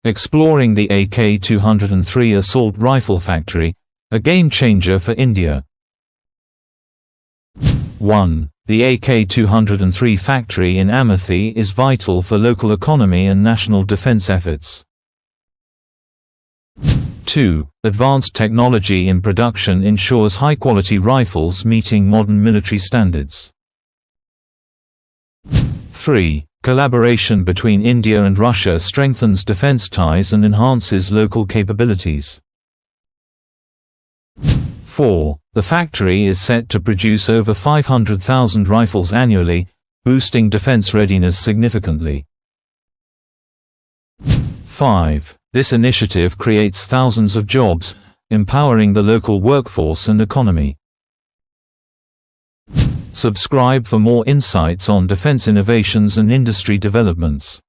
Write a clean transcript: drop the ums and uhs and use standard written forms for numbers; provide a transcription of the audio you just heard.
Exploring the AK-203 assault rifle factory, a game-changer for India. 1. The AK-203 factory in Amethi is vital for local economy and national defense efforts. 2. Advanced technology in production ensures high-quality rifles meeting modern military standards. 3. Collaboration between India and Russia strengthens defense ties and enhances local capabilities. 4. The factory is set to produce over 500,000 rifles annually, boosting defense readiness significantly. 5. This initiative creates thousands of jobs, empowering the local workforce and economy. Subscribe for more insights on defense innovations and industry developments.